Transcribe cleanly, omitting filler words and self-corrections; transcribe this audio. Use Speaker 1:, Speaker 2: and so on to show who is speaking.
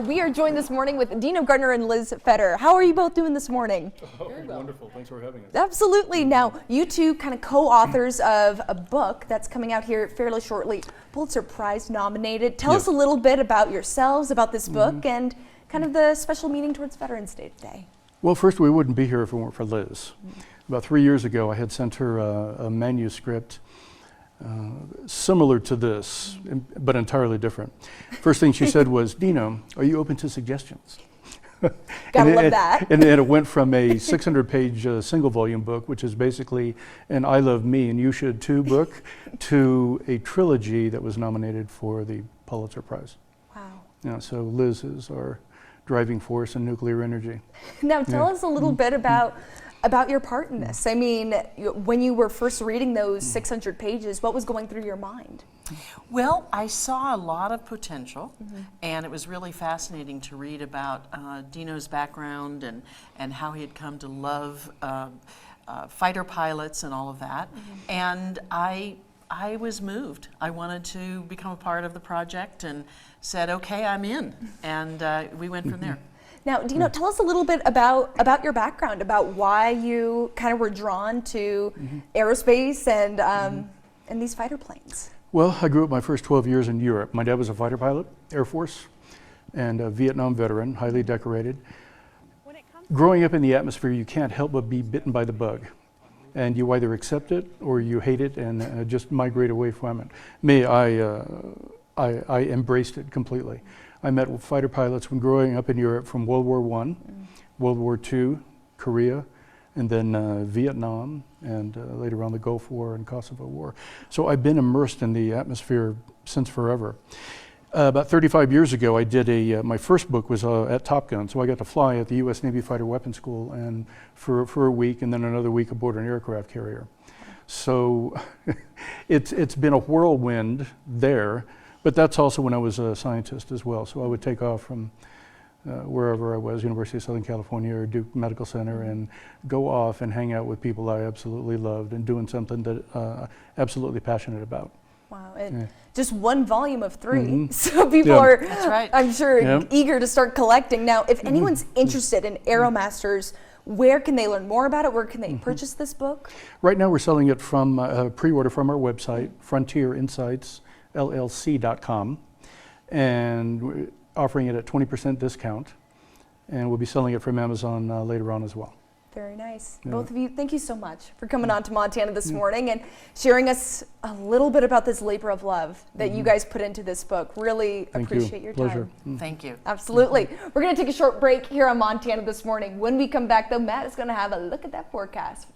Speaker 1: We are joined this morning with Dino, Garner, and Liz Fetter. How are you both doing this morning?
Speaker 2: Oh, wonderful. Thanks for having us.
Speaker 1: Absolutely. Now, you two kind of co-authors of a book that's coming out here fairly shortly, Pulitzer Prize nominated. Tell us a little bit about yourselves, about this book, and kind of the special meaning towards Veterans Day today.
Speaker 2: Well, first, we wouldn't be here if it weren't for Liz. About 3 years ago, I had sent her a manuscript similar to this, but entirely different. First thing she said was, "Dino, are you open to suggestions?"
Speaker 1: Gotta love that.
Speaker 2: And then it went from a 600-page single volume book, which is basically an I Love Me and You Should Too book, to a trilogy that was nominated for the Pulitzer Prize.
Speaker 1: Wow.
Speaker 2: Yeah, so Liz is our driving force in nuclear energy.
Speaker 1: Now, tell us a little bit about your part in this. I mean, when you were first reading those 600 pages, what was going through your mind?
Speaker 3: Well, I saw a lot of potential, and it was really fascinating to read about Dino's background and how he had come to love fighter pilots and all of that. And I was moved. I wanted to become a part of the project and said, okay, I'm in. And we went from there.
Speaker 1: Now, Dino, tell us a little bit about your background, about why you kind of were drawn to aerospace and these fighter planes.
Speaker 2: Well, I grew up my first 12 years in Europe. My dad was a fighter pilot, Air Force, and a Vietnam veteran, highly decorated. Growing up in the atmosphere, you can't help but be bitten by the bug. And you either accept it or you hate it and just migrate away from it. Me, I embraced it completely. I met with fighter pilots when growing up in Europe from World War I, World War II, Korea, and then Vietnam, and later on the Gulf War and Kosovo War. So I've been immersed in the atmosphere since forever. About 35 years ago, I did my first book was at Top Gun, so I got to fly at the U.S. Navy Fighter Weapons School and for a week, and then another week aboard an aircraft carrier. So it's been a whirlwind there. But that's also when I was a scientist as well. So I would take off from wherever I was, University of Southern California or Duke Medical Center, and go off and hang out with people I absolutely loved and doing something that I'm absolutely passionate about.
Speaker 1: Wow, and just one volume of 3. So people are,
Speaker 3: That's right.
Speaker 1: I'm sure, eager to start collecting. Now, if anyone's interested in AEROMASTERS, where can they learn more about it? Where can they purchase this book?
Speaker 2: Right now we're selling it from pre-order from our website, frontierInsightsLLC.com, and we're offering it at 20% discount, and we'll be selling it from Amazon later on as well.
Speaker 1: Very nice. Both of you, thank you so much for coming on to Montana this morning and sharing us a little bit about this labor of love that you guys put into this book. Really appreciate your
Speaker 2: Pleasure.
Speaker 1: time.
Speaker 3: Thank you.
Speaker 1: Absolutely. We're going to take a short break here on Montana this morning. When we come back, though, Matt is going to have a look at that forecast.